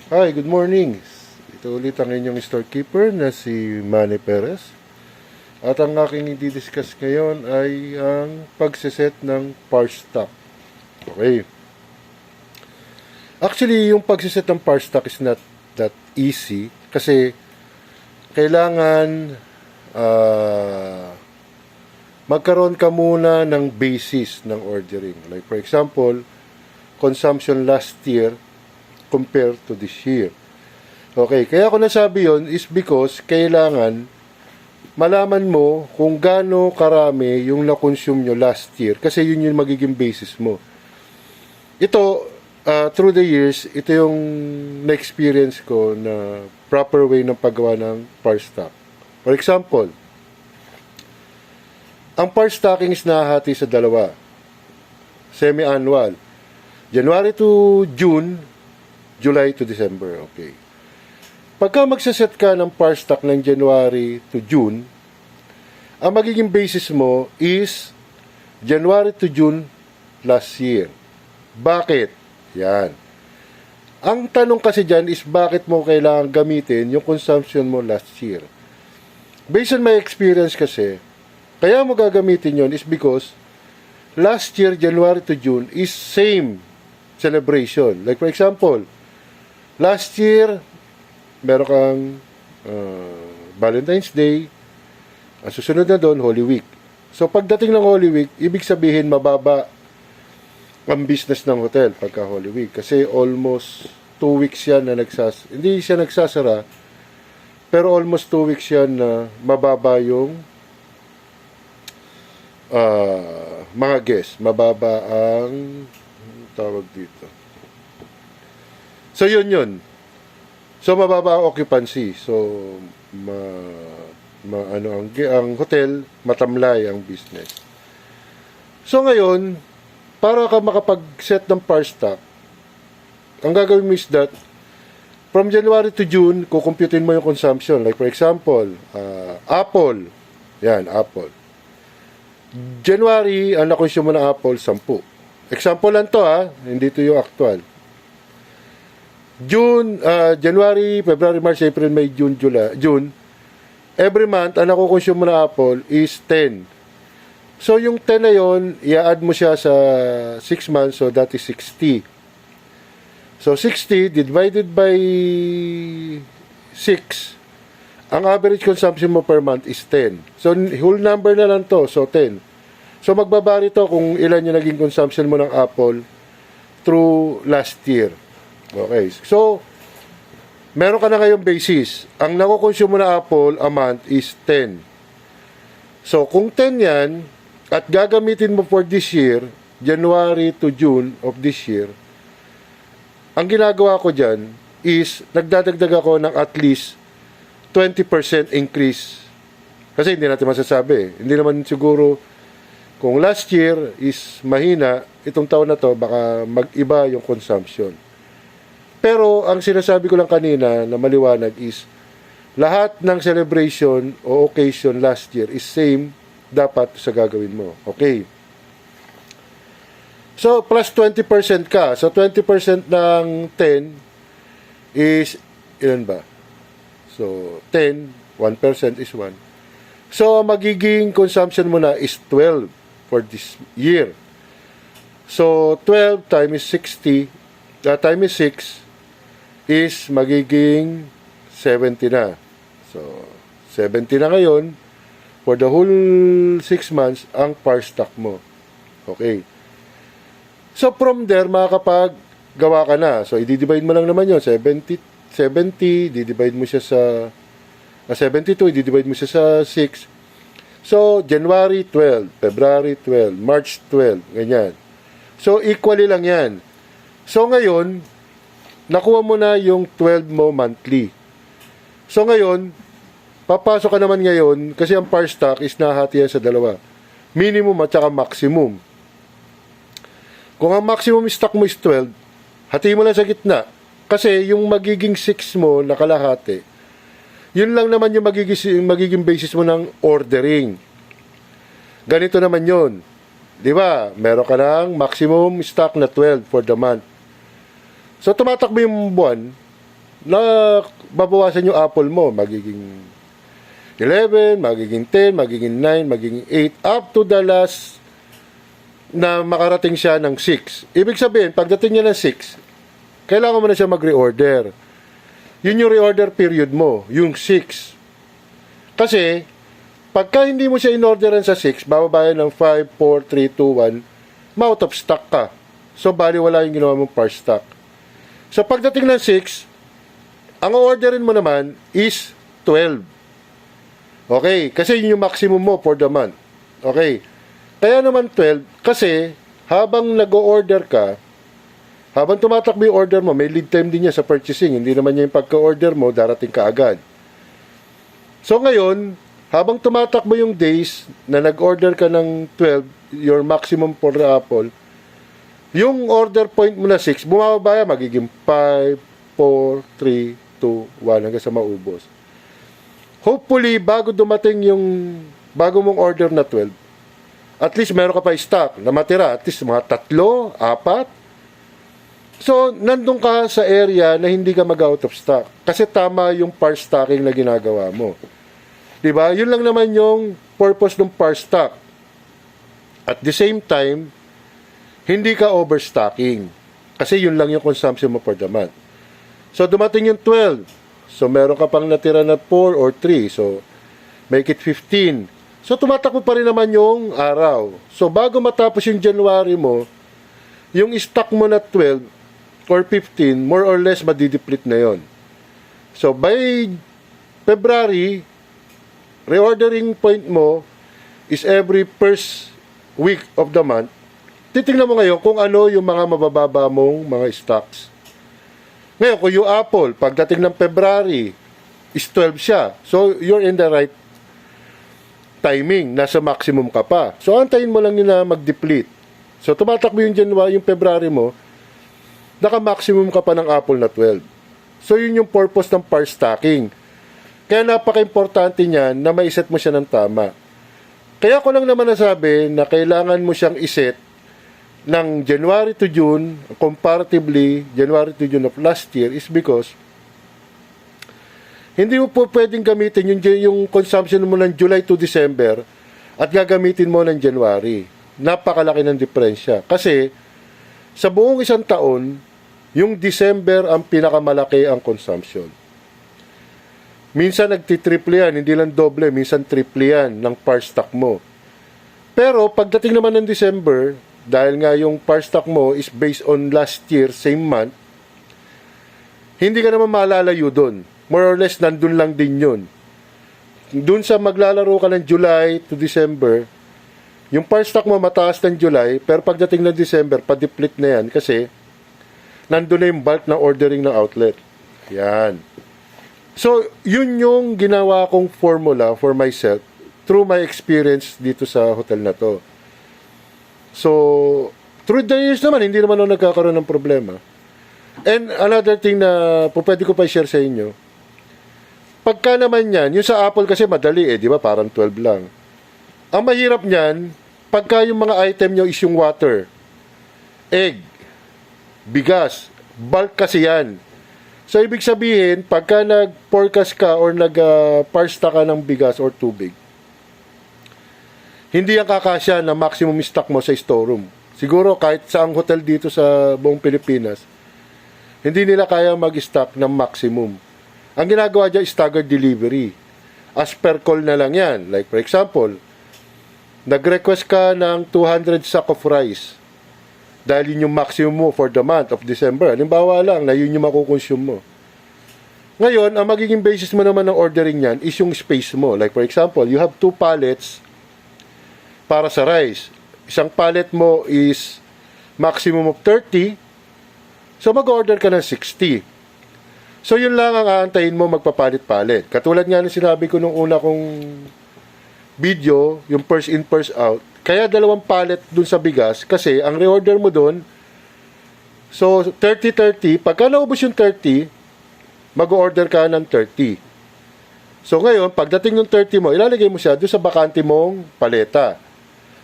Hi, good morning. Ito ulit ang inyong storekeeper na si Manny Perez. At ang aking i-discuss ngayon ay ang pagsiset ng par stock. Okay. Actually, yung pagsiset ng par stock is not that easy kasi kailangan magkaroon ka muna ng basis ng ordering. Like for example, consumption last year compared to this year. Okay, kaya ako nasabi yon is because kailangan malaman mo kung gaano karami yung na-consume nyo last year kasi yun yung magiging basis mo. Ito, through the years, ito yung na-experience ko na proper way ng paggawa ng par stock. For example, ang par stocking is nahahati sa dalawa. Semi-annual. January to June, July to December, okay. Pagka magsaset ka ng par stock ng January to June, ang magiging basis mo is January to June last year. Bakit? Yan. Ang tanong kasi dyan is bakit mo kailangan gamitin yung consumption mo last year. Based on my experience kasi, kaya mo gagamitin yon is because last year, January to June, is same celebration. Like for example, last year, meron kang Valentine's Day. Ang susunod na doon, Holy Week. So, pagdating ng Holy Week, ibig sabihin, mababa ang business ng hotel pagka Holy Week. Kasi almost 2 weeks yan na hindi siya nagsasara, pero almost 2 weeks yan na mababa yung mga guests. Mababa ang tawag dito. So, yun. So, mababa ang occupancy. So, ang hotel, matamlay ang business. So, ngayon, para ka makapag-set ng par stock, ang gagawin mo is that, from January to June, kukumputin mo yung consumption. Like, for example, Apple. Yan, Apple. January, ang nakonsume mo ng Apple, 10. Example lang to hindi to yung actual. January, February, March, April, May, June. Every month, ang nakukonsume mo na Apple is 10. So, yung 10 na yun, i-add mo siya sa 6 months, so that is 60. So, 60 divided by 6, ang average consumption mo per month is 10. So, whole number na lang to, so 10. So, magbabari to kung ilan yung naging consumption mo ng Apple through last year. Okay. So, meron ka na ngayong basis. Ang nakukonsume mo na Apple a month is 10. So, kung 10 yan, at gagamitin mo for this year, January to June of this year, ang ginagawa ko dyan is, nagdadagdag ako ng at least 20% increase. Kasi hindi natin masasabi. Hindi naman siguro, kung last year is mahina, itong taon na to, baka mag-iba yung consumption. Pero ang sinasabi ko lang kanina na maliwanag is lahat ng celebration o occasion last year is same dapat sa gagawin mo. Okay. So, plus 20% ka. So, 20% ng 10 is, ilan ba? So, 10, 1% is 1. So, magiging consumption mo na is 12 for this year. So, 12 times 60, times 6, is magiging 70 na. So, 70 na ngayon for the whole 6 months ang par stock mo. Okay. So, from there, makakapaggawa ka na. So, i-divide mo lang naman yun. 70, di-divide mo siya sa 72, i-divide mo siya sa 6. So, January 12, February 12, March 12, ganyan. So, equally lang yan. So, ngayon, nakuha mo na yung 12 mo monthly. So ngayon, papasok ka naman ngayon kasi ang par stock is nahati yan sa dalawa. Minimum at saka maximum. Kung ang maximum stock mo is 12, hati mo lang sa gitna. Kasi yung magiging 6 mo na kalahati, yun lang naman yung magiging basis mo ng ordering. Ganito naman yun. Di ba? Meron ka ng maximum stock na 12 for the month. So, tumatakbo yung buwan, na babawasan yung apple mo. Magiging 11, magiging 10, magiging 9, magiging 8, up to the last na makarating siya ng 6. Ibig sabihin, pagdating niya ng 6, kailangan mo na siya mag-reorder. Yun yung reorder period mo, yung 6. Kasi, pagka hindi mo siya in-orderan sa 6, bababayan ng 5, 4, 3, 2, 1, ma-out of stock ka. So, bali wala yung ginawa mong par stock. So, pagdating ng 6, ang orderin mo naman is 12. Okay, kasi yun yung maximum mo for the month. Okay, kaya naman 12, kasi habang nag-order ka, habang tumatakbo yung order mo, may lead time din niya sa purchasing. Hindi naman niya yung pagka-order mo, darating ka agad. So ngayon, habang tumatakbo yung days na nag-order ka ng 12, your maximum for the apple, yung order point mo na 6, bumababa, magiging 5, 4, 3, 2, 1, hanggang sa maubos. Hopefully, bago dumating yung bago mong order na 12, at least meron ka pa stock na matira, at least mga 3, 4. So, nandun ka sa area na hindi ka mag-out of stock. Kasi tama yung par stocking na ginagawa mo. Diba? Yun lang naman yung purpose ng par stock. At the same time, hindi ka overstocking. Kasi yun lang yung consumption mo per the month. So, dumating yung 12. So, meron ka pang natira na 4 or 3. So, make it 15. So, tumatakbo pa rin naman yung araw. So, bago matapos yung January mo, yung stock mo na 12 or 15, more or less madideplete na yon. So, by February, reordering point mo is every first week of the month. Titingnan mo ngayon kung ano yung mga mabababa mong mga stocks. Ngayon, kung yung apple, pagdating ng February, is 12 siya. So, you're in the right timing. Nasa maximum ka pa. So, antayin mo lang yun na mag-deplete. So, tumatakbo yung January, yung February mo, naka-maximum ka pa ng apple na 12. So, yun yung purpose ng par stocking. Kaya napaka-importante niyan na maiset mo siya ng tama. Kaya ko lang naman nasabi na kailangan mo siyang iset ng January to June, comparatively, January to June of last year is because hindi mo po pwedeng gamitin yung consumption mo ng July to December at gagamitin mo ng January. Napakalaki ng diferensya. Kasi sa buong isang taon, yung December ang pinakamalaki ang consumption. Minsan nagtitriple yan, hindi lang doble, minsan triple yan ng par stock mo. Pero pagdating naman ng December, dahil nga yung par stock mo is based on last year, same month, hindi ka naman malalayo doon. More or less, nandun lang din yun. Doon sa maglalaro ka ng July to December, yung par stock mo mataas ng July, pero pagdating ng December, pa-deplete na yan kasi nandun na yung bulk na ordering ng outlet. Yan. So, yun yung ginawa kong formula for myself through my experience dito sa hotel na to. So, through the years naman, hindi naman ako nagkakaroon ng problema. And another thing na pwede ko pa i-share sa inyo, pagka naman yan, yung sa Apple kasi madali di ba? Parang 12 lang. Ang mahirap niyan, pagka yung mga item nyo is yung water, egg, bigas, bulk kasi yan. So, ibig sabihin, pagka nag-forecast ka or nag-parsta ka ng bigas or tubig, hindi yan kakasya na maximum stock mo sa storeroom. Siguro kahit saang hotel dito sa buong Pilipinas, hindi nila kaya mag-stock ng maximum. Ang ginagawa dyan is staggered delivery. As per call na lang yan. Like for example, nag-request ka ng 200 sack of rice. Dahil yun yung maximum mo for the month of December. Halimbawa lang na yun yung makukonsume mo. Ngayon, ang magiging basis mo naman ng ordering yan is yung space mo. Like for example, you have 2 pallets para sa rice. Isang pallet mo is maximum of 30. So mag-order ka ng 60. So yun lang ang aantayin mo magpapalit-palit. Katulad nga ng sinabi ko nung una kong video, yung first in, first out. Kaya 2 pallet dun sa bigas kasi ang reorder mo dun, so 30-30, pagka naubos yung 30, mag-order ka ng 30. So ngayon, pagdating ng 30 mo, ilalagay mo siya dun sa bakante mong paleta.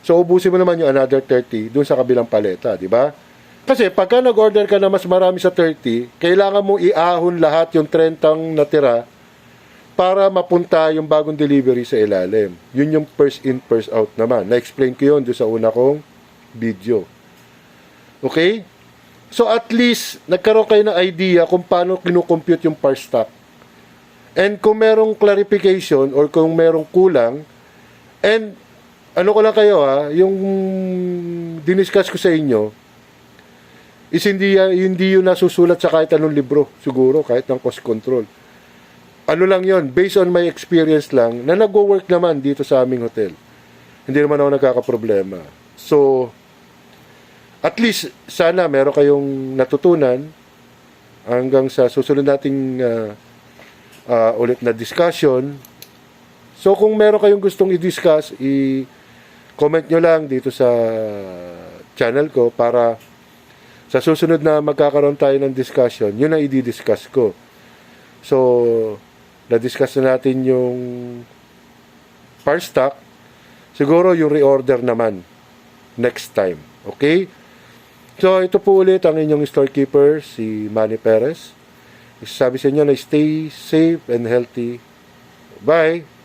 So ubusin mo naman yung another 30 dun sa kabilang paleta, di ba? Kasi pagka nag-order ka na mas marami sa 30, kailangan mo iahon lahat yung 30 natira para mapunta yung bagong delivery sa ilalim. Yun yung first in, first out naman. Na-explain ko yun doon sa una kong video. Okay? So at least, nagkaroon kayo ng idea kung paano kinukompute yung par stock. And kung merong clarification or kung merong kulang, and ano ko lang kayo yung diniscuss ko sa inyo, is hindi yun nasusulat sa kahit anong libro, siguro, kahit ng cost control. Ano lang yon, based on my experience lang, na nag-work naman dito sa aming hotel. Hindi naman ako nagkakaproblema. So, at least, sana meron kayong natutunan hanggang sa susunod nating ulit na discussion. So, kung meron kayong gustong i-discuss, i-comment nyo lang dito sa channel ko para sa susunod na magkakaroon tayo ng discussion, yun ang i-discuss ko. So, na-discuss na natin yung par stock. Siguro yung reorder naman next time. Okay? So, ito po ulit ang inyong storekeeper, si Manny Perez. Sabi sa inyo na stay safe and healthy. Bye!